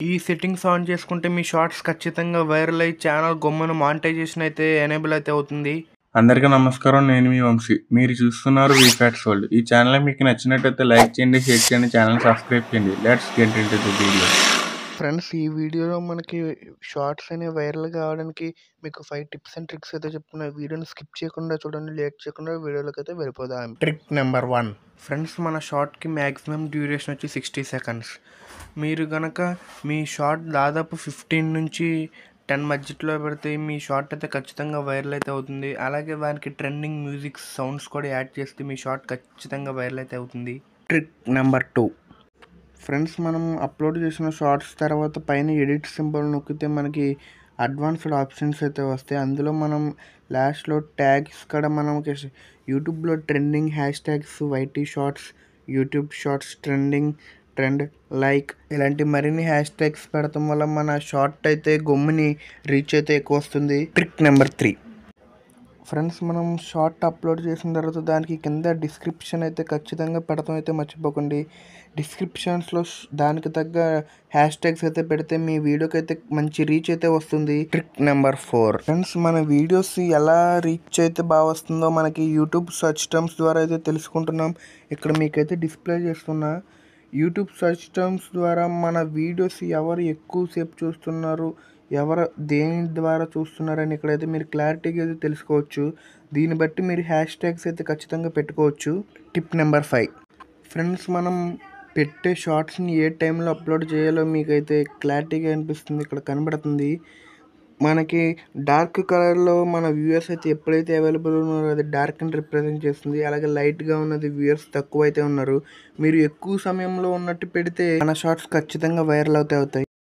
ఈ settings on చేసుకుంటే మీ shorts ఖచ్చితంగా వైరల్ అయ్యి ఛానల్ గమ్మున మానిటైజేషన్ అయితే ఎనేబుల్ అయితే అవుతుంది. అందరికీ నమస్కారం. నేను మీ వంశీ. మీరు చూస్తున్నారు వీఫ్యాక్ట్స్ వరల్డ్. ఈ ఛానల్ మీకు నచ్చినట్లయితే లైక్ చేయండి, షేర్ చేయండి, ఛానల్ సబ్స్క్రైబ్ చేయండి. Let's get into the video. Friends, ఈ వీడియోలో మనకి షార్ట్స్ అనేవి వైరల్ కావడానికి మీకు 5 టిప్స్ అండ్ ట్రిక్స్ అయితే చెప్తున్నా. వీడియోని స్కిప్ చేయకుండా చూడండి, లేట్ చేయకుండా వీడియోలోకి అయితే వెళ్ళిపోదాం. Trick number 1. ఫ్రెండ్స్, మన షార్ట్కి మ్యాక్సిమం డ్యూరేషన్ వచ్చి 60 సెకండ్స్. మీరు కనుక మీ షార్ట్ దాదాపు 15 నుంచి 10 మధ్యలో పెడితే మీ షార్ట్ అయితే ఖచ్చితంగా వైరల్ అయితే అవుతుంది. అలాగే దానికి ట్రెండింగ్ మ్యూజిక్ సౌండ్స్ కూడా యాడ్ చేస్తే మీ షార్ట్ ఖచ్చితంగా వైరల్ అయితే అవుతుంది. Trick number 2. ఫ్రెండ్స్, మనం అప్లోడ్ చేసిన షార్ట్స్ తర్వాత పైన ఎడిట్ సింబల్ నొక్కితే మనకి అడ్వాన్స్డ్ ఆప్షన్స్ అయితే వస్తాయి. అందులో మనం లాస్ట్లో ట్యాగ్స్ కూడా మనకి యూట్యూబ్లో trending hashtags YT shorts, YouTube shorts trend like ఇలాంటి మరిన్ని హ్యాష్ ట్యాగ్స్ పెడతాం వల్ల మన షార్ట్ అయితే గమ్ముని రీచ్ అయితే ఎక్కువ వస్తుంది. Trick number 3. ఫ్రెండ్స్, మనం షార్ట్ అప్లోడ్ చేసిన తర్వాత దానికి కింద డిస్క్రిప్షన్ అయితే ఖచ్చితంగా పెడతాం అయితే మర్చిపోకండి. డిస్క్రిప్షన్స్లో దానికి తగ్గ హ్యాష్ ట్యాగ్స్ అయితే పెడితే మీ వీడియోకి అయితే మంచి రీచ్ అయితే వస్తుంది. Trick number 4. ఫ్రెండ్స్, మన వీడియోస్ ఎలా రీచ్ అయితే బాగా వస్తుందో మనకి యూట్యూబ్ సర్చ్ టర్మ్స్ ద్వారా అయితే తెలుసుకుంటున్నాం. ఇక్కడ మీకైతే డిస్ప్లే చేస్తున్నా. యూట్యూబ్ సర్చ్ టర్మ్స్ ద్వారా మన వీడియోస్ ఎవరు ఎక్కువసేపు చూస్తున్నారు, ఎవరు దేని ద్వారా చూస్తున్నారని ఇక్కడైతే మీరు క్లారిటీగా అయితే తెలుసుకోవచ్చు. దీన్ని బట్టి మీరు హ్యాష్ ట్యాగ్స్ అయితే ఖచ్చితంగా పెట్టుకోవచ్చు. Tip number 5. ఫ్రెండ్స్, మనం పెట్టే షార్ట్స్ని ఏ టైంలో అప్లోడ్ చేయాలో మీకైతే క్లారిటీగా అనిపిస్తుంది. ఇక్కడ కనబడుతుంది మనకి డార్క్ కలర్లో మన వ్యూయర్స్ అయితే ఎప్పుడైతే అవైలబుల్ ఉన్నారో అది డార్క్ అని రిప్రజెంట్ చేస్తుంది. అలాగే లైట్గా ఉన్నది వ్యూయర్స్ తక్కువ అయితే ఉన్నారు. మీరు ఎక్కువ సమయంలో ఉన్నట్టు పెడితే మన షార్ట్స్ ఖచ్చితంగా వైరల్ అవుతాయి.